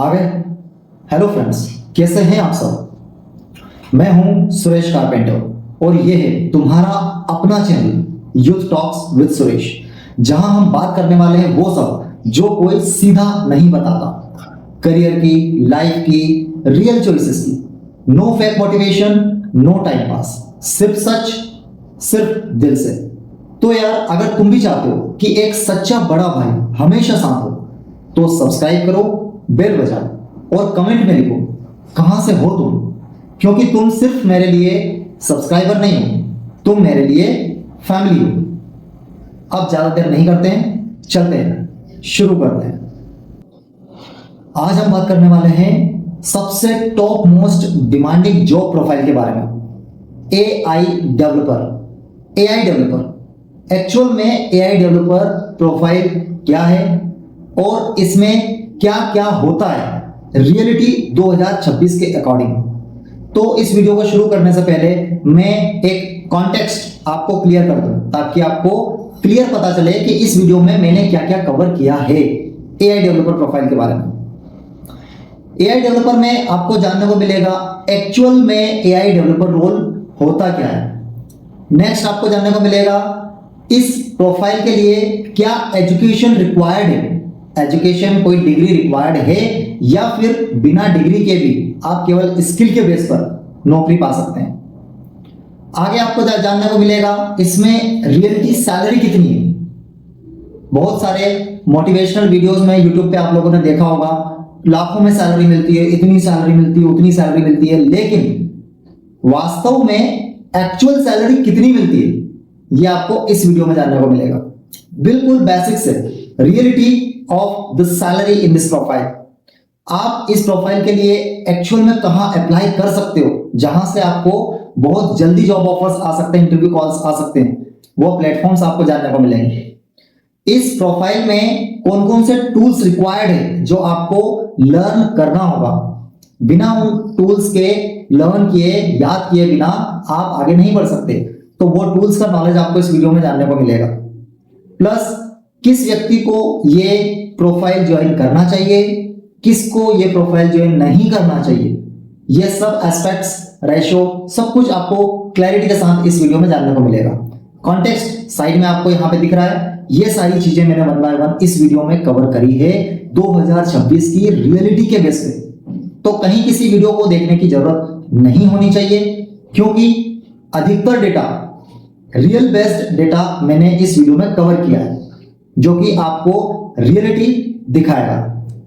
आ गए। Hello friends, कैसे हैं आप सब। मैं हूं सुरेश कारपेंटर और ये है तुम्हारा अपना channel youth talks with Suresh, जहां हम बात करने वाले हैं वो सब जो कोई सीधा नहीं बताता। करियर की, लाइफ की, रियल चॉइसेस की। No fake motivation, no time pass, सिर्फ सच, सिर्फ दिल से। तो यार, अगर तुम भी चाहते हो कि एक सच्चा बड़ा भाई हमेशा साथ हो तो सब्सक्राइब करो, बेल बजाओ और कमेंट में लिखो कहां से हो तुम, क्योंकि तुम सिर्फ मेरे लिए सब्सक्राइबर नहीं हो, तुम मेरे लिए फैमिली हो। अब ज्यादा देर नहीं करते हैं, चलते हैं, शुरू करते हैं। आज हम बात करने वाले हैं सबसे top most demanding job profile के बारे में, AI developer. AI developer actual में एआई डेवलपर प्रोफाइल क्या है और इसमें क्या क्या होता है रियलिटी 2026 के अकॉर्डिंग। तो इस वीडियो को शुरू करने से पहले मैं एक कॉन्टेक्स्ट आपको क्लियर कर दूं, ताकि आपको क्लियर पता चले कि इस वीडियो में मैंने क्या क्या कवर किया है एआई डेवलपर प्रोफाइल के बारे में। एआई डेवलपर में आपको जानने को मिलेगा एक्चुअल में एआई डेवलपर रोल होता क्या है। नेक्स्ट आपको जानने को मिलेगा इस प्रोफाइल के लिए क्या एजुकेशन रिक्वायर्ड है, एजुकेशन कोई डिग्री रिक्वायर्ड है या फिर बिना डिग्री के भी आप केवल स्किल के बेस पर नौकरी पा सकते हैं। आगे आपको जानने को मिलेगा इसमें रियलिटी सैलरी कितनी है। बहुत सारे मोटिवेशनल वीडियोस में यूट्यूब पे आप लोगों ने देखा होगा, लाखों में सैलरी मिलती है, इतनी सैलरी मिलती है, उतनी सैलरी मिलती है, लेकिन वास्तव में एक्चुअल सैलरी कितनी मिलती है ये आपको इस वीडियो में जानने को मिलेगा। बिल्कुल बेसिक से reality of the salary in this profile. आप इस प्रोफाइल के लिए एक्चुअल में कहां अप्लाई कर सकते हो, जहां से आपको बहुत जल्दी जॉब ऑफर्स आ सकते हैं, इंटरव्यू कॉल्स आ सकते हैं, वो प्लेटफॉर्म्स आपको जानने को मिलेंगे। इस प्रोफाइल में कौन कौन से टूल्स रिक्वायर्ड है जो आपको लर्न करना होगा। बिना उन टूल्स के लर्न किए, याद किए बिना आप आगे नहीं बढ़ सकते। तो वो टूल्स का नॉलेज आपको इस वीडियो में जानने को मिलेगा। प्लस किस व्यक्ति को ये प्रोफाइल ज्वाइन करना चाहिए, किसको ये प्रोफाइल ज्वाइन नहीं करना चाहिए, ये सब एस्पेक्ट्स, रेशो, सब कुछ आपको क्लैरिटी के साथ इस वीडियो में जानने को मिलेगा। कॉन्टेक्स्ट साइड में आपको यहां पे दिख रहा है। ये सारी चीजें मैंने वन बाय वन इस वीडियो में कवर करी है 2026 की रियलिटी के बेस पे। तो कहीं किसी वीडियो को देखने की जरूरत नहीं होनी चाहिए, क्योंकि अधिकतर डेटा, रियल बेस्ड डेटा मैंने इस वीडियो में कवर किया है, जो कि आपको रियलिटी दिखाएगा।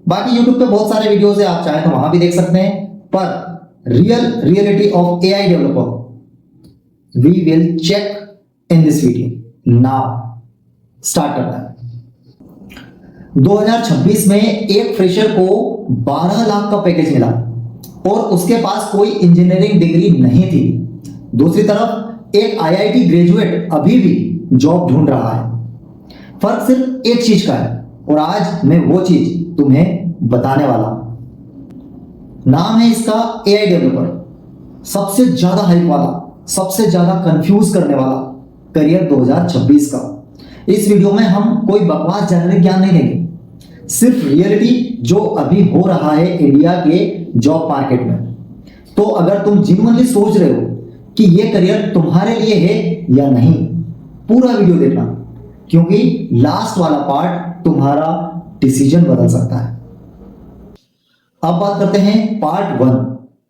बाकी YouTube पे बहुत सारे वीडियोस है, आप चाहें तो वहां भी देख सकते हैं, पर reality of AI developer we will check in this video. Now start करता है। 2026 में एक फ्रेशर को 12 लाख का पैकेज मिला और उसके पास कोई इंजीनियरिंग डिग्री नहीं थी। दूसरी तरफ एक आईआईटी ग्रेजुएट अभी भी जॉब ढूंढ रहा है। फर्क सिर्फ एक चीज का है और आज मैं वो चीज तुम्हें बताने वाला हूं। नाम है इसका एआई डेवलपर। सबसे ज्यादा हाइप वाला, सबसे ज्यादा कंफ्यूज करने वाला करियर 2026 का। इस वीडियो में हम कोई बकवास जेनरिक ज्ञान नहीं देंगे, सिर्फ रियलिटी जो अभी हो रहा है इंडिया के जॉब मार्केट में। तो अगर तुम जेन्युइनली सोच रहे हो कि ये करियर तुम्हारे लिए है या नहीं, पूरा वीडियो देखना, क्योंकि लास्ट वाला पार्ट तुम्हारा डिसीजन बदल सकता है। अब बात करते हैं पार्ट 1,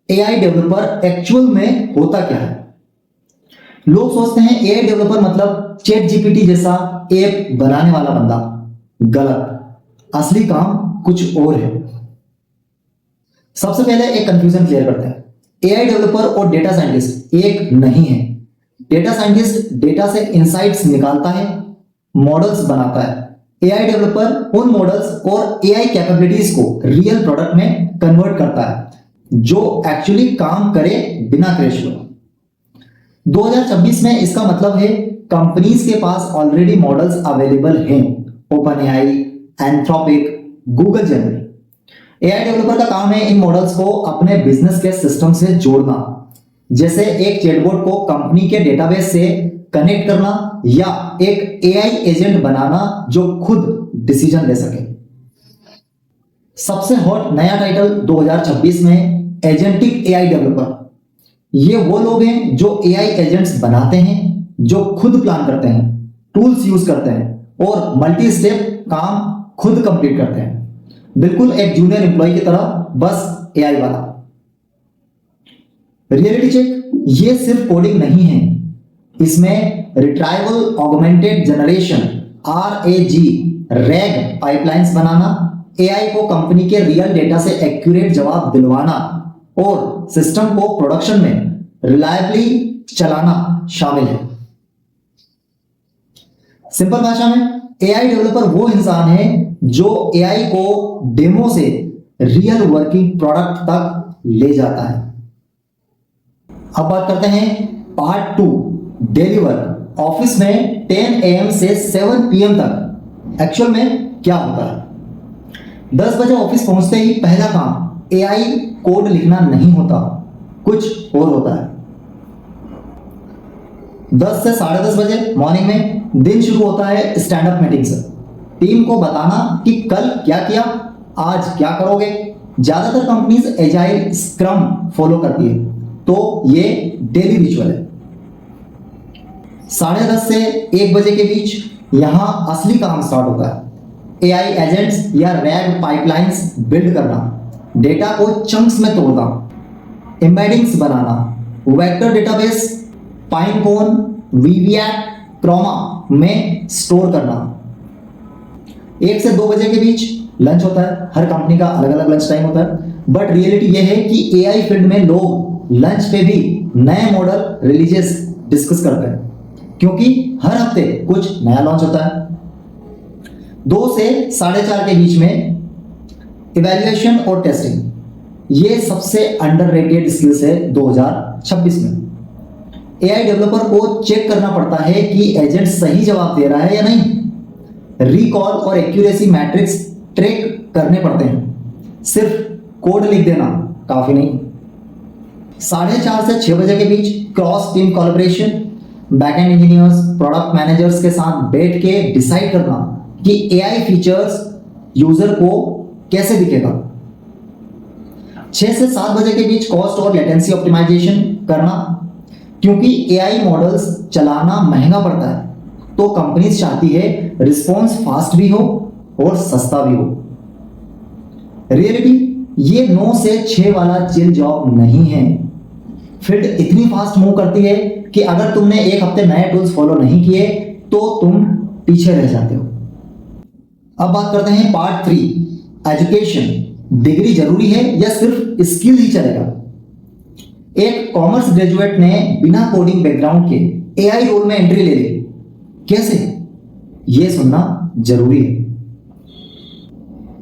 एआई डेवलपर एक्चुअल में होता क्या है। लोग सोचते हैं एआई डेवलपर मतलब चैट जीपीटी जैसा ऐप बनाने वाला बंदा। गलत, असली काम कुछ और है। सबसे पहले एक कंफ्यूजन क्लियर करते हैं। एआई डेवलपर और डेटा साइंटिस्ट एक नहीं है। डेटा साइंटिस्ट डेटा से इंसाइट्स निकालता है, मॉडल्स बनाता है। एआई डेवलपर उन मॉडल्स और एआई कैपेबिलिटीज को रियल प्रोडक्ट में कन्वर्ट करता है, जो एक्चुअली काम करे बिना क्रैश हुए। 2026 में इसका मतलब है कंपनीज के पास ऑलरेडी मॉडल्स अवेलेबल हैं, OpenAI, Anthropic, Google Gemini. AI developer का काम है इन मॉडल्स को अपने बिजनेस के सिस्टम से जोड़ना, जैसे एक चैटबॉट को कंपनी के डेटाबेस से कनेक्ट करना या एक एआई एजेंट बनाना जो खुद डिसीजन ले सके। सबसे हॉट नया टाइटल 2026 में एजेंटिक एआई डेवलपर। ये वो लोग हैं जो एआई एजेंट्स बनाते हैं, जो खुद प्लान करते हैं, टूल्स यूज करते हैं और मल्टी स्टेप काम खुद कंप्लीट करते हैं। बिल्कुल एक जूनियर एम्प्लॉय की तरह, बस एआई वाला। रियलिटी चेक, ये सिर्फ कोडिंग नहीं है, इसमें retrieval augmented generation RAG pipelines बनाना, एआई को कंपनी के रियल डेटा से एक्यूरेट जवाब दिलवाना और सिस्टम को प्रोडक्शन में रिलायबली चलाना शामिल है। सिंपल भाषा में एआई डेवलपर वो इंसान है जो एआई को डेमो से रियल वर्किंग प्रोडक्ट तक ले जाता है। अब बात करते हैं पार्ट 2, डेली वर्क। ऑफिस में 10 AM से 7 PM तक एक्चुअल में क्या होता है। 10 बजे ऑफिस पहुंचते ही पहला काम एआई कोड लिखना नहीं होता, कुछ और होता है। 10 से 10:30 बजे मॉर्निंग में दिन शुरू होता है स्टैंड अप मीटिंग से। टीम को बताना कि कल क्या किया, आज क्या करोगे। ज्यादातर कंपनीज एजाइल स्क्रम फॉलो करती है, तो ये डेली रिचुअल है। 10:30 से 1 बजे के बीच यहां असली काम स्टार्ट होता है। एआई एजेंट्स या रैग पाइपलाइंस बिल्ड करना, डेटा को चंक्स में तोड़ना, एम्बेडिंग्स बनाना, वेक्टर डेटाबेस पाइनकोन, वीवीएट, क्रोमा में स्टोर करना। 1 से 2 बजे के बीच लंच होता है। हर कंपनी का अलग अलग लंच टाइम होता है, बट रियलिटी यह है कि एआई फील्ड में लोग लंच पे भी नए मॉडल रिलीजेस डिस्कस करते हैं, क्योंकि हर हफ्ते कुछ नया लॉन्च होता है। 2 से 4:30 के बीच में इवैल्यूएशन और टेस्टिंग, ये सबसे अंडररेटेड स्किल्स है 2026 में। एआई डेवलपर को चेक करना पड़ता है कि एजेंट सही जवाब दे रहा है या नहीं। रिकॉल और एक्यूरेसी मैट्रिक्स ट्रैक करने पड़ते हैं, सिर्फ कोड लिख देना काफी नहीं। 4:30 से 6 बजे के बीच cross team collaboration, backend engineers, product managers के साथ बैठ के डिसाइड करना कि एआई फीचर्स यूजर को कैसे दिखेगा। 6 से 7 बजे के बीच कॉस्ट और लेटेंसी ऑप्टिमाइजेशन करना, क्योंकि एआई मॉडल्स चलाना महंगा पड़ता है, तो कंपनीज चाहती है रिस्पॉन्स फास्ट भी हो और सस्ता भी हो। रियलिटी, ये 9 से 6 वाला चिल जॉब नहीं है। फील्ड इतनी फास्ट मूव करती है कि अगर तुमने एक हफ्ते नए टूल्स फॉलो नहीं किए तो तुम पीछे रह जाते हो। अब बात करते हैं पार्ट 3, एजुकेशन। डिग्री जरूरी है या सिर्फ स्किल ही चलेगा। एक कॉमर्स ग्रेजुएट ने बिना कोडिंग बैकग्राउंड के एआई रोल में एंट्री ले ली, कैसे? यह सुनना जरूरी है।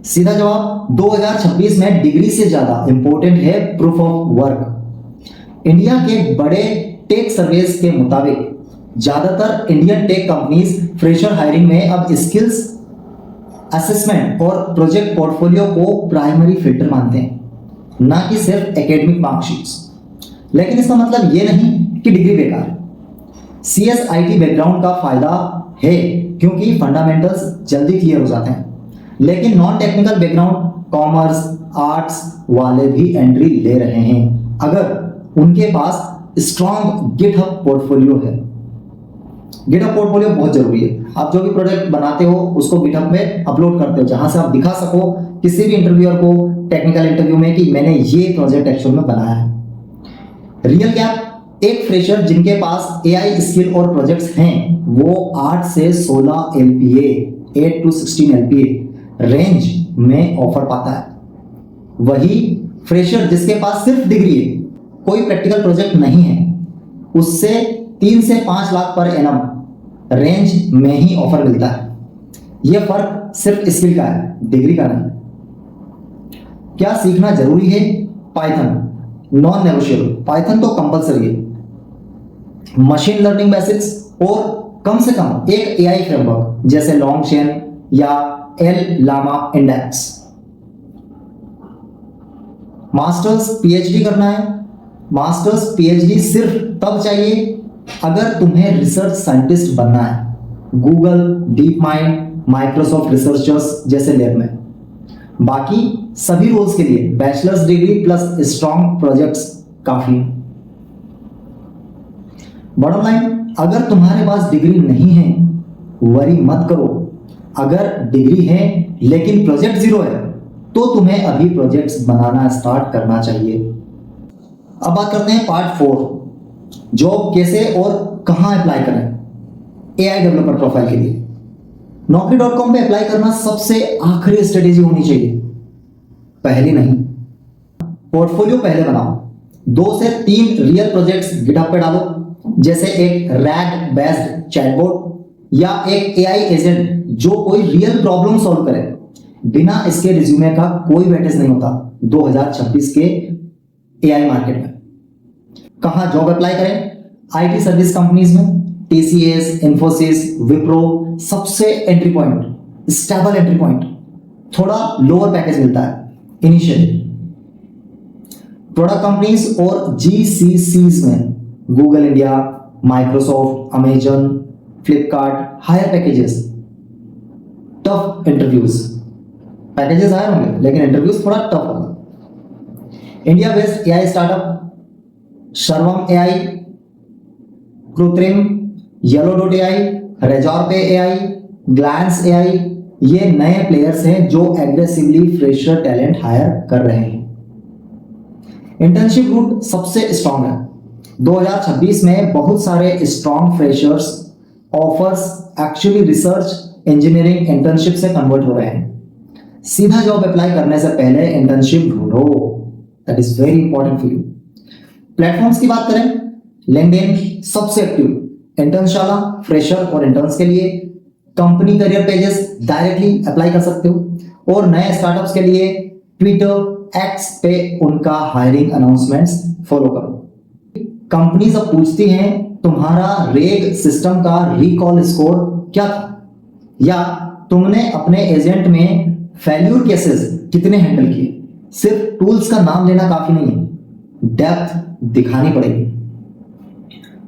सीधा जवाब 2026 में डिग्री से ज्यादा इंपॉर्टेंट है प्रूफ ऑफ वर्क। इंडिया के बड़े टेक सर्वेस के मुताबिक ज्यादातर Indian tech companies fresher hiring में अब स्किल्स असेसमेंट और प्रोजेक्ट पोर्टफोलियो को प्राइमरी फिल्टर मानते हैं, ना कि सिर्फ एकेडमिक मार्कशीट्स। लेकिन इसका मतलब यह नहीं कि डिग्री बेकार है। CSIT बैकग्राउंड का फायदा है क्योंकि फंडामेंटल्स जल्दी क्लियर हो जाते हैं, लेकिन non technical background, commerce, arts वाले भी एंट्री ले रहे हैं अगर उनके पास स्ट्रॉन्ग गिटहब पोर्टफोलियो है। गिटहब पोर्टफोलियो बहुत जरूरी है। आप जो भी प्रोजेक्ट बनाते हो उसको गिटहब में अपलोड करते हो, जहां से आप दिखा सको किसी भी इंटरव्यूअर को टेक्निकल इंटरव्यू में कि मैंने ये प्रोजेक्ट एक्चुअल में बनाया है। रियल गैप, एक फ्रेशर जिनके पास एआई स्किल और प्रोजेक्ट्स हैं वो 8 से 16 LPA, 8 to 16 LPA रेंज में ऑफर पाता है। वही फ्रेशर जिसके पास सिर्फ डिग्री है, कोई प्रैक्टिकल प्रोजेक्ट नहीं है, उससे 3 से 5 लाख पर एनम रेंज में ही ऑफर मिलता है। यह फर्क सिर्फ स्किल का है, डिग्री का नहीं। क्या सीखना जरूरी है? पाइथन नॉन नेगोशिएबल, पाइथन तो कंपलसरी है। मशीन लर्निंग बेसिक्स और कम से कम एक एआई फ्रेमवर्क जैसे लॉन्ग चेन या LlamaIndex. Masters PhD करना है। मास्टर्स पीएचडी सिर्फ तब चाहिए अगर तुम्हें रिसर्च साइंटिस्ट बनना है, Google, deep mind, Microsoft researchers जैसे लैब में। बाकी सभी रोल्स के लिए bachelors degree plus strong projects काफी है। बॉटम लाइन, अगर तुम्हारे पास डिग्री नहीं है वरी मत करो। अगर डिग्री है लेकिन प्रोजेक्ट जीरो है तो तुम्हें अभी प्रोजेक्ट्स बनाना स्टार्ट करना चाहिए। अब बात करते हैं पार्ट 4, जॉब कैसे और कहां अप्लाई करें एआई डेवलपर प्रोफाइल के लिए। Naukri.com पे अप्लाई करना सबसे आखिरी स्ट्रेटेजी होनी चाहिए, पहली नहीं। पोर्टफोलियो पहले बनाओ, 2 से 3 रियल प्रोजेक्ट्स गिटहब पे डालो, जैसे एक रैग बेस्ड चैटबॉट या एक एआई एजेंट जो कोई रियल प्रॉब्लम सॉल्व करे। बिना इसके रिज्यूमे का कोई वेटेज नहीं होता 2026 के एआई मार्केट में। कहां जॉब अप्लाई करें? आईटी सर्विस कंपनीज में, टीसीएस, इंफोसिस, विप्रो, सबसे entry point, stable entry point, थोड़ा लोअर पैकेज मिलता है इनिशियली। प्रोडक्ट कंपनीज और जीसीसीज में Google India, Microsoft, Amazon, Flipkart, higher packages, tough interviews. Packages higher होंगे लेकिन इंटरव्यूज थोड़ा टफ होगा। India based AI startup शर्वम AI, कृत्रिम, येलो.ai, रेजॉर्पे एआई, ग्लैंस एआई, ये नए प्लेयर्स हैं जो एग्रेसिवली फ्रेशर टैलेंट हायर कर रहे हैं। इंटर्नशिप रूट सबसे स्ट्रांग है। 2026 में बहुत सारे strong freshers offers actually research engineering internship से कन्वर्ट हो रहे हैं। सीधा जॉब अप्लाई करने से पहले इंटर्नशिप ढूंढो, that is very important for you. Platforms की बात करें, लिंक्डइन सबसे एक्टिव, इंटर्नशाला फ्रेशर और इंटर्न्स के लिए, company career pages directly apply कर सकते हो, और नए स्टार्टअप्स के लिए ट्विटर, एक्स पे उनका हायरिंग अनाउंसमेंट्स फॉलो करो। कंपनीज अब पूछती हैं तुम्हारा रेग सिस्टम का रिकॉल स्कोर क्या था, या तुमने अपने एजेंट में फेल्यूर केसेस कितने हैंडल किए। सिर्फ टूल्स का नाम लेना काफी नहीं है, डेप्थ दिखानी पड़ेगी।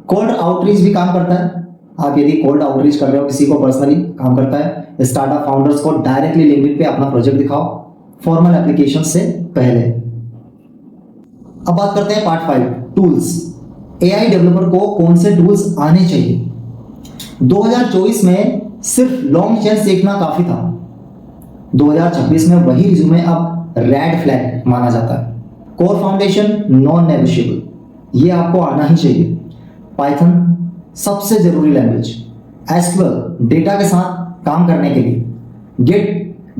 कोल्ड आउटरीच भी काम करता है। आप यदि कोल्ड आउटरीच कर रहे हो किसी को पर्सनली, काम करता है। स्टार्टअप फाउंडर्स को डायरेक्टली लिंक्डइन पे अपना प्रोजेक्ट दिखाओ फॉर्मल एप्लीकेशन से पहले। अब बात करते हैं पार्ट 5, टूल्स। एआई डेवलपर को कौन से टूल्स आने चाहिए। 2024 में सिर्फ लॉन्ग चेन सीखना काफी था, 2026 में वही रिज्यूमे अब रेड फ्लैग माना जाता है। कोर फाउंडेशन नॉन नेगोशिएबल, ये आपको आना ही चाहिए। पाइथन सबसे जरूरी लैंग्वेज, एसक्यूएल डेटा के साथ काम करने के लिए,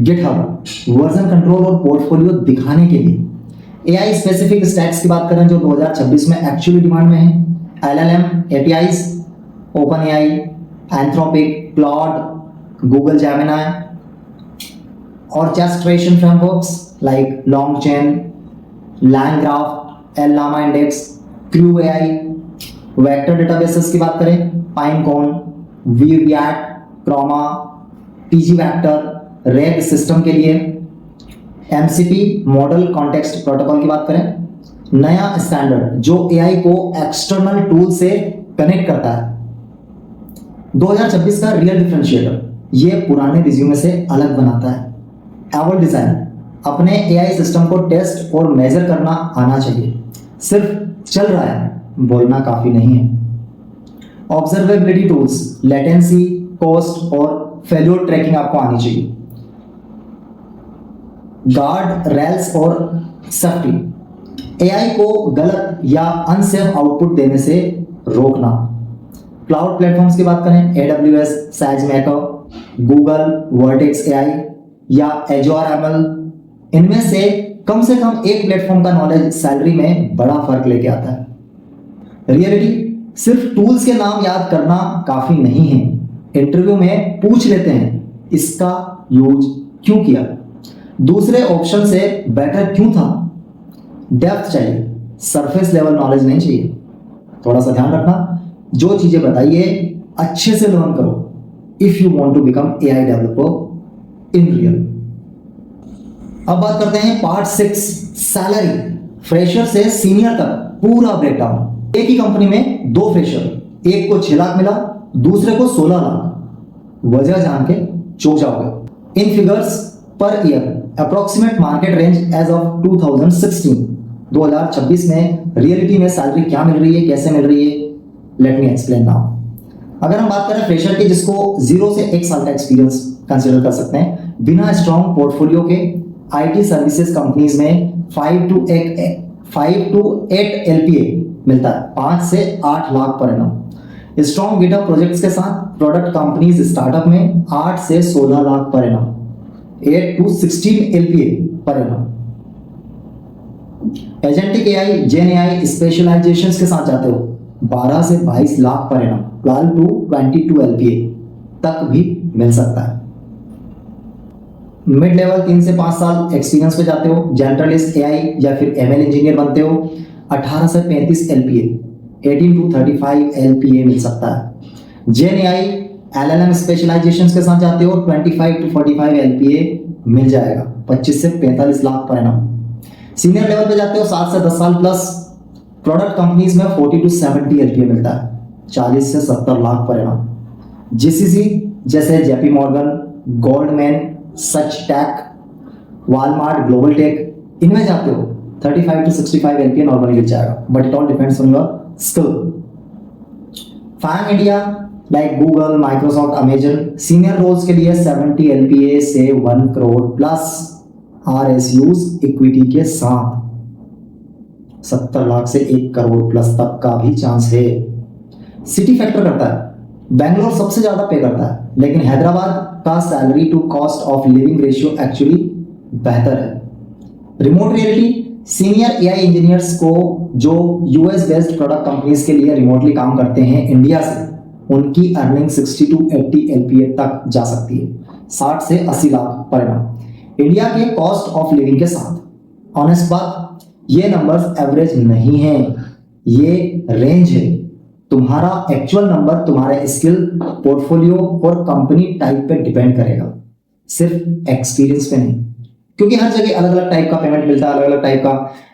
गिटहब वर्जन कंट्रोल और पोर्टफोलियो दिखाने के लिए। एआई स्पेसिफिक स्टैक्स की बात करें जो 2026 में एक्चुअली डिमांड में है, LLM, APIs, open AI, Anthropic, cloud, Google Gemini, orchestration frameworks like long chain, LangGraph, llama index, crew AI. Vector databases की बात करें, पाइनकॉन, वीवैट, क्रोमा, टीजी वेक्टर, रेग सिस्टम के लिए, एमसीपी मॉडल कॉन्टेक्स्ट प्रोटोकॉल की बात करें, नया स्टैंडर्ड जो एआई को एक्सटर्नल टूल से कनेक्ट करता है। 2026 का रियल डिफरेंशिएटर, ये पुराने रिज्यूमे से अलग बनाता है। एवल डिजाइन, अपने एआई सिस्टम को टेस्ट और मेजर करना आना चाहिए, सिर्फ चल रहा है बोलना काफी नहीं है। ऑब्जर्वेबिलिटी टूल्स, लेटेंसी, कॉस्ट और फेल्योर ट्रैकिंग आपको आनी चाहिए। गार्ड रेल्स और सेफ्टी, एआई को गलत या अनसेफ आउटपुट देने से रोकना। क्लाउड प्लेटफॉर्म्स की बात करें, AWS, SageMaker, Google vertex AI या Azure ML, इनमें से कम एक प्लेटफॉर्म का नॉलेज सैलरी में बड़ा फर्क लेके आता है। रियलिटी, सिर्फ टूल्स के नाम याद करना काफी नहीं है, इंटरव्यू में पूछ लेते हैं इसका यूज क्यों किया, दूसरे ऑप्शन से बेटर क्यों था। डेप्थ चाहिए, सरफेस लेवल नॉलेज नहीं चाहिए। थोड़ा सा ध्यान रखना, जो चीजें बताइए अच्छे से लर्न करो if you want to become AI developer in real. अब बात करते हैं पार्ट 6, सैलरी। फ्रेशर से सीनियर तक पूरा ब्रेकडाउन। एक ही कंपनी में 2 फ्रेशर, एक को 6 लाख मिला, दूसरे को 16 लाख। वजह जान के चौंक जाओगे। इन figures per year approximate market range as of 2026 में रियलिटी में सैलरी क्या मिल रही है, कैसे मिल रही है, लेट मी एक्सप्लेन नाउ। अगर हम बात करें फ्रेशर की, जिसको 0 से 1 साल का एक्सपीरियंस कंसीडर कर सकते हैं, बिना स्ट्रॉन्ग पोर्टफोलियो के आईटी सर्विसेज कंपनीज में 5 to 8 एलपीए मिलता है, 5 से 8 lakh per annum. Strong GitHub projects के साथ प्रोडक्ट कंपनीज स्टार्टअप में 8 से 16 lakh per annum, 8 to 16 LPA per annum. Agentic AI, gen AI specializations के साथ जाते हो 12 से 22 lakh per annum, 12 to 22 LPA तक भी मिल सकता है। मिड लेवल 3 से 5 साल एक्सपीरियंस पे जाते हो, जनरलिस्ट एआई या फिर एमएल इंजीनियर बनते हो, 18 से 35 एलपीए, 18 to 35 एलपीए मिल सकता है। जेन एआई एलएलएम स्पेशलाइजेशंस के साथ जाते हो, 25 to 45 एलपीए मिल जाएगा, 25 से 45 lakh per annum. Senior level पे जाते हो 7 से 10 साल प्लस, प्रोडक्ट कंपनीज में 40 to 70 एलपीए मिलता है, 40 से 70 लाख पर एनम। जीसीसी जैसे जेपी मॉर्गन, गोल्डमैन, सच टेक, वॉलमार्ट, ग्लोबल टेक, इनमें जाते हो 35 to 65 एलपीए नॉर्मली मिल जाएगा, but it all depends on your skill. FAANG India like Google, Microsoft, Amazon, senior roles के लिए 70 एलपीए से 1 करोड़ प्लस आरएसयूज इक्विटी के साथ 70 लाख से 1 करोड़ प्लस तक का भी चांस है। सिटी फैक्टर करता है, बेंगलोर सबसे ज्यादा पे करता है, लेकिन हैदराबाद का salary to cost of living ratio actually बेहतर है। Remote reality, senior AI engineers को जो यूएस बेस्ड प्रोडक्ट कंपनीज के लिए रिमोटली काम करते हैं इंडिया से, उनकी अर्निंग 60 to 80 एलपीए तक जा सकती है, 60 से 80 लाख पर एनम। इंडिया के कॉस्ट ऑफ लिविंग के साथ ऑनेस्ट बात, ये नंबर्स एवरेज नहीं है, ये रेंज है। तुम्हारा एक्चुअल नंबर तुम्हारे स्किल, पोर्टफोलियो और कंपनी टाइप पे डिपेंड करेगा, सिर्फ एक्सपीरियंस पे नहीं, क्योंकि हर जगह अलग अलग टाइप का पेमेंट मिलता है, अलग अलग टाइप का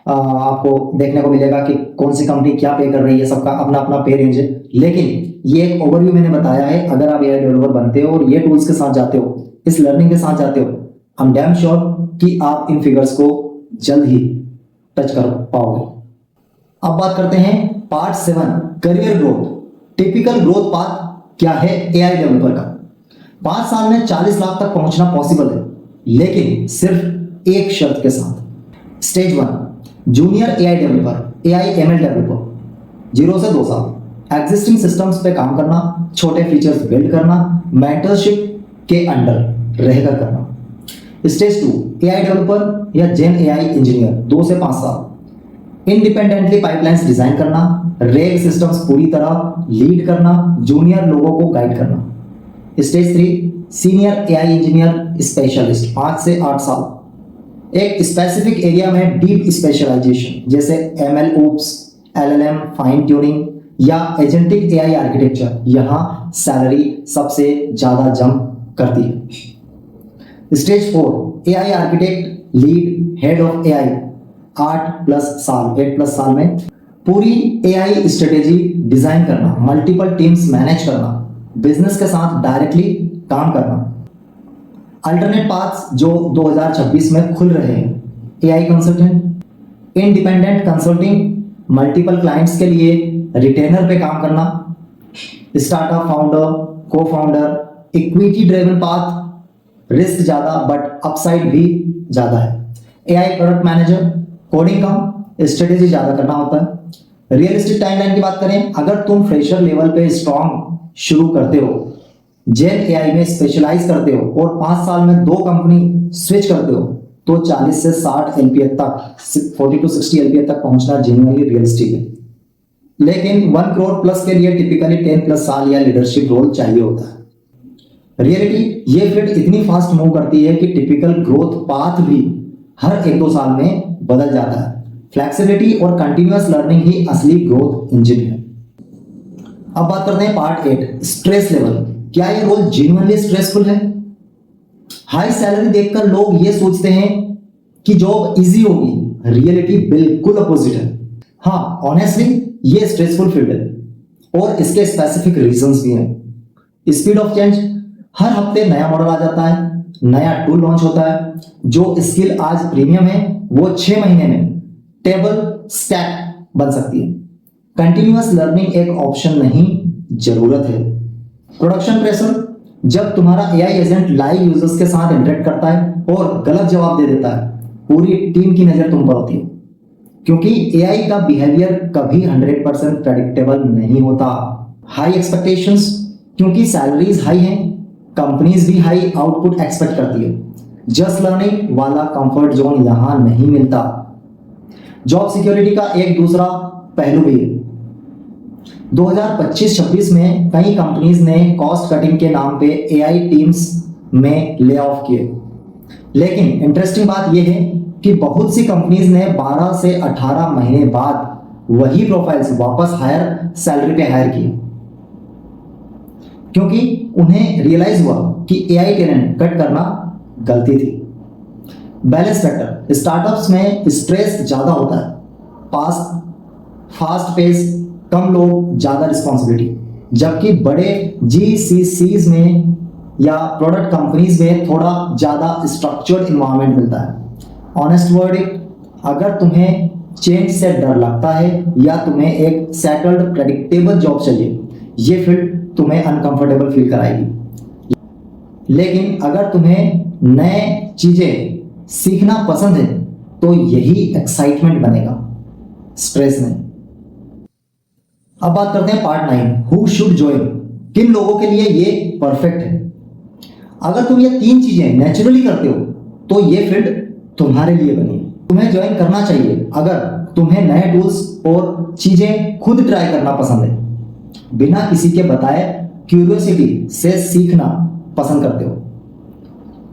आपको देखने को मिलेगा कि कौन सी कंपनी क्या पे कर रही है, सबका अपना अपना पे रेंज है। लेकिन ये एक ओवरव्यू मैंने बताया है, अगर आप एआई डेवलपर बनते हो और ये टूल्स के साथ जाते हो, इस लर्निंग के साथ जाते हो, आई एम डैम श्योर कि आप इन फिगर्स को जल्द ही टच कर पाओगे। अब बात करते हैं part 7, career growth. Typical growth path क्या है एआई डेवलपर का? 5 साल में 40 लाख तक पहुंचना पॉसिबल है, लेकिन सिर्फ एक शर्त के साथ। Stage 1, junior AI developer, AI ML developer, 0 से 2 साल, एग्जिस्टिंग सिस्टम्स पे काम करना, छोटे फीचर्स बिल्ड करना, मेंटरशिप के अंडर रहकर करना। स्टेज 2, एआई डेवलपर या जेन एआई इंजीनियर, 2 से 5 साल, इंडिपेंडेंटली पाइपलाइंस डिजाइन करना, रेग सिस्टम्स पूरी तरह लीड करना, जूनियर लोगों को गाइड करना। Stage 3, senior AI engineer specialist, 5 से 8 साल, एक स्पेसिफिक एरिया में डीप स्पेशलाइजेशन जैसे ML ops, LLM, fine tuning या एजेंटिक एआई आर्किटेक्चर, यहां सैलरी सबसे ज्यादा जंप करती है। Stage 4, AI architect, lead, head of AI, 8 प्लस साल में पूरी एआई स्ट्रेटेजी डिजाइन करना, मल्टीपल टीम्स मैनेज करना, बिजनेस के साथ डायरेक्टली काम करना। अल्टरनेट पाथ्स जो 2026 में खुल रहे हैं, AI consultant, independent consulting, multiple clients के लिए रिटेनर पे काम करना, स्टार्टअप फाउंडर, को founder, equity driven path, risk ज्यादा बट अपसाइड भी ज्यादा है। एआई प्रोडक्ट मैनेजर, कोडिंग कम स्ट्रेटेजी ज्यादा करना होता है। रियलिस्टिक टाइमलाइन की बात करें, अगर तुम फ्रेशर लेवल पे स्ट्रॉन्ग शुरू करते हो, जेन एआई में स्पेशलाइज करते हो और 5 साल में 2 कंपनी स्विच करते हो, तो 40 से 60 एलपीए तक, 40 to 60 एलपीए तक पहुंचना जेन्युइनली रियलिस्टिक है। लेकिन 1 करोड़ प्लस के लिए टिपिकली 10 प्लस साल या लीडरशिप रोल चाहिए होता है। रियलिटी ये फील्ड इतनी फास्ट मूव करती है कि टिपिकल ग्रोथ पाथ भी हर 1-2 साल में बदल जाता है। फ्लेक्सिबिलिटी और कंटिन्यूअस लर्निंग ही असली ग्रोथ इंजन है। अब बात करते हैं पार्ट 8, स्ट्रेस लेवल। क्या ये रोल जेन्युइनली स्ट्रेसफुल है? हाई सैलरी देखकर लोग ये सोचते हैं कि जॉब इजी होगी, रियलिटी बिल्कुल अपोजिट है। हाँ, ऑनेस्टली ये स्ट्रेसफुल फील्ड है और इसके स्पेसिफिक रीजंस भी हैं। स्पीड ऑफ चेंज, हर हफ्ते नया मॉडल आ जाता है, नया टूल लॉन्च होता है, जो स्किल आज प्रीमियम है वो 6 महीने में टेबल स्टैक बन सकती है। कंटिन्यूअस लर्निंग एक ऑप्शन नहीं, जरूरत है। प्रोडक्शन प्रेशर, जब तुम्हारा एआई एजेंट लाइव यूजर्स के साथ इंटरेक्ट करता है और गलत जवाब दे देता है, पूरी टीम की नजर तुम पर होती है, क्योंकि एआई का बिहेवियर कभी 100% प्रेडिक्टेबल नहीं होता। हाई एक्सपेक्टेशंस, क्योंकि सैलरीज हाई हैं, कंपनीज भी हाई आउटपुट एक्सपेक्ट करती है। जस्ट लर्निंग वाला कंफर्ट जोन यहां नहीं मिलता। जॉब सिक्योरिटी का एक दूसरा पहलू भी है। 2025-26 में कई कंपनीज ने कॉस्ट कटिंग के नाम पे एआई टीम्स में ले ऑफ किए, लेकिन इंटरेस्टिंग बात यह है कि बहुत सी कंपनीज ने 12 से 18 महीने बाद वही प्रोफाइल्स वापस हायर सैलरी पे हायर किए, क्योंकि उन्हें रियलाइज हुआ कि एआई टैलेंट कट करना गलती थी। बैलेंस फैक्टर, स्टार्टअप्स में स्ट्रेस ज्यादा होता है, फास्ट पेस, कम लोग, ज्यादा रिस्पॉन्सिबिलिटी, जबकि बड़े जीसीसीज में या प्रोडक्ट कंपनीज में थोड़ा ज्यादा स्ट्रक्चर्ड इन्वायरमेंट मिलता है। ऑनेस्ट वर्डिक्ट, अगर तुम्हें चेंज से डर लगता है या तुम्हें एक सेटल्ड प्रेडिक्टेबल जॉब चाहिए, ये फील्ड तुम्हें अनकंफर्टेबल फील कराएगी। लेकिन अगर तुम्हें नए चीजें सीखना पसंद है तो यही एक्साइटमेंट बनेगा, स्ट्रेस नहीं। अब बात करते हैं पार्ट 9, हु शुड ज्वाइन। किन लोगों के लिए ये परफेक्ट है। अगर तुम ये 3 चीजें नेचुरली करते हो तो ये फील्ड तुम्हारे लिए बनी है। तुम्हें ज्वाइन करना चाहिए अगर तुम्हें नए टूल्स और चीजें खुद ट्राई करना पसंद है, बिना किसी के बताए क्यूरियोसिटी से सीखना पसंद करते हो,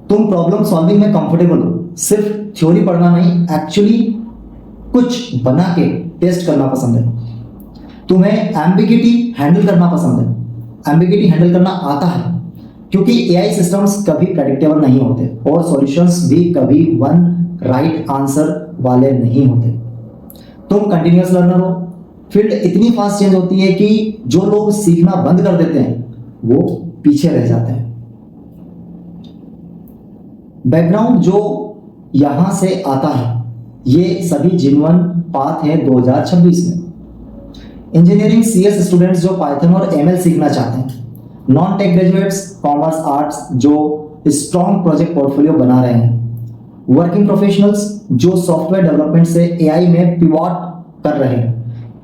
तुम प्रॉब्लम सॉल्विंग में कंफर्टेबल हो, सिर्फ थ्योरी पढ़ना नहीं, एक्चुअली कुछ बना के टेस्ट करना पसंद है, तुम्हें एम्बिगिटी हैंडल करना पसंद है, एम्बिगिटी हैंडल करना आता है, क्योंकि एआई सिस्टम्स कभी प्रेडिक्टेबल नहीं होते और सॉल्यूशंस भी कभी वन राइट आंसर वाले नहीं होते। तुम कंटिन्यूअस लर्नर हो, फील्ड इतनी फास्ट चेंज होती है कि जो लोग सीखना बंद कर देते हैं वो पीछे रह जाते हैं। बैकग्राउंड जो यहां से आता है, ये सभी जिन्वन पाथ है 2026 में। इंजीनियरिंग सीएस स्टूडेंट्स जो पाइथन और एमएल सीखना चाहते हैं, non tech graduates, commerce arts जो स्ट्रॉन्ग प्रोजेक्ट पोर्टफोलियो बना रहे हैं, वर्किंग प्रोफेशनल्स जो सॉफ्टवेयर डेवलपमेंट से एआई में पिवॉट कर रहे हैं,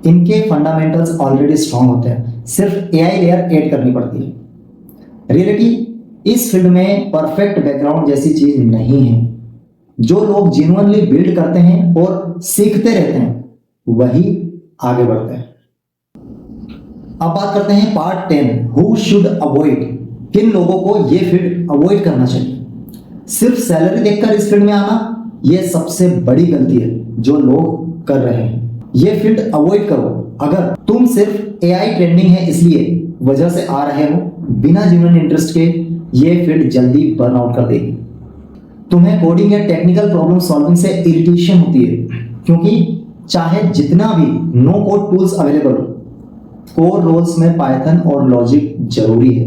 इनके फंडामेंटल्स ऑलरेडी स्ट्रॉन्ग होते हैं, सिर्फ एआई लेयर ऐड करनी पड़ती है। रियलिटी, इस फील्ड में परफेक्ट बैकग्राउंड जैसी चीज नहीं है। जो लोग जेन्युइनली बिल्ड करते हैं और सीखते रहते हैं वही आगे बढ़ते हैं। अब बात करते हैं पार्ट 10, हु शुड अवॉइड। किन लोगों को यह फील्ड अवॉइड करना चाहिए। सिर्फ सैलरी देखकर इस फील्ड में आना, यह सबसे बड़ी गलती है जो लोग कर रहे हैं। यह फील्ड अवॉइड करो अगर तुम सिर्फ एआई ट्रेंडिंग है इसलिए वजह से आ रहे हो, बिना जेन्युइन इंटरेस्ट के यह फील्ड जल्दी बर्न आउट कर देगी। तुम्हें कोडिंग या टेक्निकल प्रॉब्लम सॉल्विंग से इरिटेशन होती है, क्योंकि चाहे जितना भी नो कोड टूल्स अवेलेबल हो, कोर रोल्स में पाइथन और लॉजिक जरूरी है।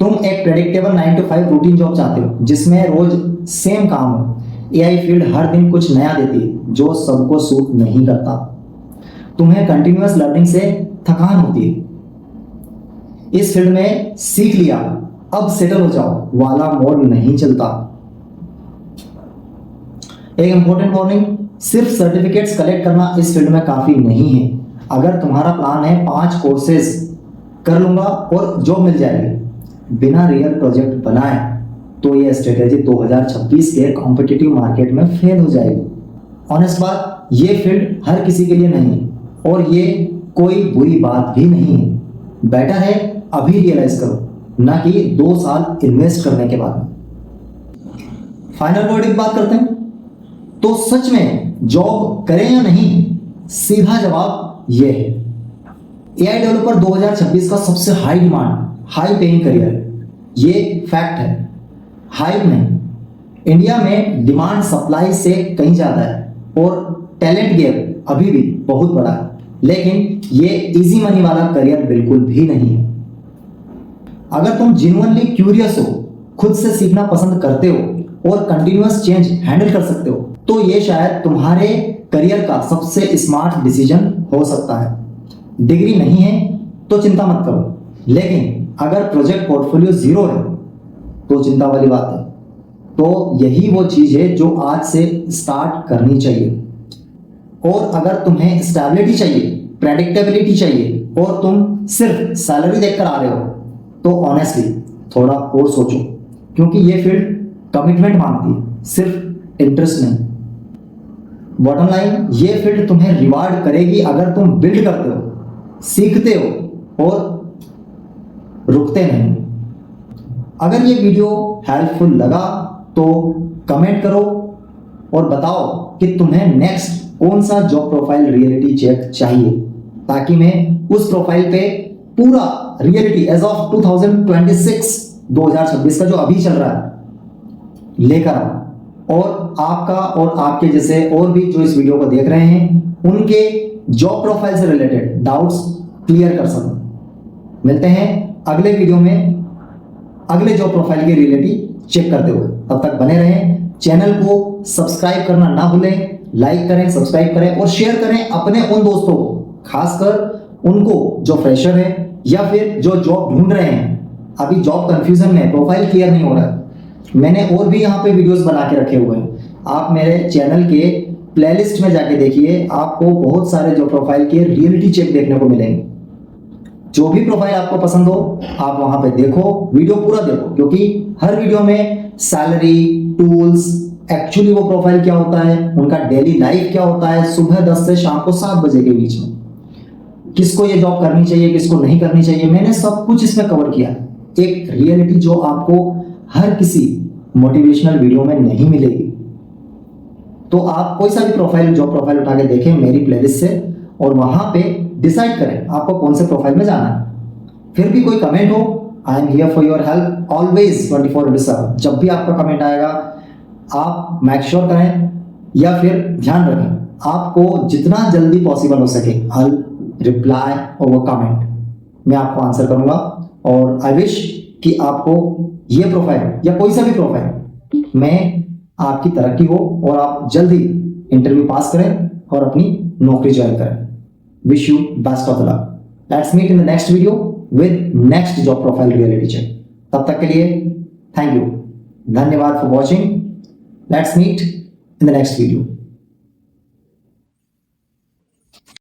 तुम एक प्रेडिक्टेबल 9 to 5 रूटीन जॉब चाहते हो जिसमें रोज सेम काम हो। एआई फील्ड हर दिन कुछ नया देती है जो सबको सूट नहीं करता। तुम्हें कंटिन्यूअस लर्निंग से थकान होती है। इस फील्ड में सीख लिया अब सेटल हो जाओ वाला मोड नहीं चलता। एक इंपॉर्टेंट वार्निंग, सिर्फ सर्टिफिकेट्स कलेक्ट करना इस फील्ड में काफी नहीं है। अगर तुम्हारा प्लान है 5 कोर्सेज कर लूंगा और जॉब मिल जाएगी, बिना रियल प्रोजेक्ट बनाए, तो ये स्ट्रेटेजी 2026 के कॉम्पिटिटिव मार्केट में फेल हो जाएगी। ऑनेस्ट बात, ये फील्ड हर किसी के लिए नहीं है और ये कोई बुरी बात भी नहीं है। बेटर है अभी रियलाइज करो, ना कि 2 साल इन्वेस्ट करने के बाद। फाइनल वर्ड की बात करते हैं तो सच में जॉब करें या नहीं, सीधा जवाब ये है। एआई डेवलपर 2026 का सबसे high demand, high paying career, ये फैक्ट है, हाइप नहीं। इंडिया में डिमांड सप्लाई से कहीं ज्यादा है और टैलेंट गैप अभी भी बहुत बड़ा है, लेकिन ये इजी मनी वाला करियर बिल्कुल भी नहीं है। अगर तुम जेन्युइनली क्यूरियस हो खुद से सीखना पसंद करते हो और कंटिन्यूअस चेंज हैंडल कर सकते हो, तो ये शायद तुम्हारे करियर का सबसे स्मार्ट डिसीजन हो सकता है। डिग्री नहीं है तो चिंता मत करो, लेकिन अगर प्रोजेक्ट पोर्टफोलियो जीरो है तो चिंता वाली बात है। तो यही वो चीज है जो आज से स्टार्ट करनी चाहिए। और अगर तुम्हें स्टेबिलिटी चाहिए, प्रेडिक्टेबिलिटी चाहिए और तुम सिर्फ सैलरी देखकर आ रहे हो, तो ऑनेस्टली थोड़ा और सोचो, क्योंकि ये फील्ड कमिटमेंट मांगती है, सिर्फ इंटरेस्ट नहीं। बॉटम लाइन, ये फील्ड तुम्हें रिवार्ड करेगी अगर तुम बिल्ड करते हो, सीखते हो और रुकते नहीं। अगर ये वीडियो हेल्पफुल लगा तो कमेंट करो और बताओ कि तुम्हें नेक्स्ट कौन सा जॉब प्रोफाइल रियलिटी चेक चाहिए, ताकि मैं उस प्रोफाइल पे पूरा रियलिटी एज ऑफ 2026 का जो अभी चल रहा है लेकर आऊं, और आपका और आपके जैसे और भी जो इस वीडियो को देख रहे हैं उनके जॉब प्रोफाइल से रिलेटेड डाउट्स क्लियर कर सकूं। मिलते हैं अगले वीडियो में अगले जॉब प्रोफाइल की रियलिटी चेक करते हुए। तब तक बने रहें, चैनल को सब्सक्राइब करना ना भूलें, लाइक करें, सब्सक्राइब करें और शेयर करें अपने उन दोस्तों को, खासकर उनको जो फ्रेशर है या फिर जो जॉब ढूंढ रहे हैं, अभी जॉब कंफ्यूजन में, प्रोफाइल क्लियर नहीं हो रहा है। मैंने और भी यहाँ पे वीडियोस बना के रखे हुए हैं, आप मेरे चैनल के प्लेलिस्ट में जाके देखिए, आपको बहुत सारे जॉब प्रोफाइल के रियलिटी चेक देखने को मिलेंगे। जो भी प्रोफाइल आपको पसंद हो आप वहां पे देखो, वीडियो पूरा देखो, क्योंकि हर वीडियो में सैलरी, टूल्स, एक्चुअली वो प्रोफाइल क्या होता है, उनका डेली लाइफ क्या होता है, सुबह 10 से शाम को 7 बजे के बीच में किसको ये जॉब करनी चाहिए, किसको नहीं करनी चाहिए, मैंने सब कुछ इसमें कवर किया है। एक रियलिटी जो आपको हर किसी मोटिवेशनल वीडियो में नहीं मिलेगी। तो आप कोई सा भी प्रोफाइल, जॉब प्रोफाइल उठा के देखें मेरी प्लेलिस्ट से और वहां पे डिसाइड करें आपको कौन से प्रोफाइल में जाना है। फिर भी कोई कमेंट हो, I am here for your help always 24/7। जब भी आपका कमेंट आएगा आप मेक श्योर करें या फिर ध्यान रखें, आपको जितना जल्दी पॉसिबल हो सके आई रिप्लाई और वो कमेंट मैं आपको आंसर करूंगा। और आई विश कि आपको ये प्रोफाइल या कोई सा भी प्रोफाइल में आपकी तरक्की हो और आप जल्दी इंटरव्यू पास करें और अपनी नौकरी ज्वाइन करें। Wish you best of luck. Let's meet in the next video with next job profile reality check. तब तक के लिए थैंक यू, धन्यवाद for watching. Let's meet in the next video.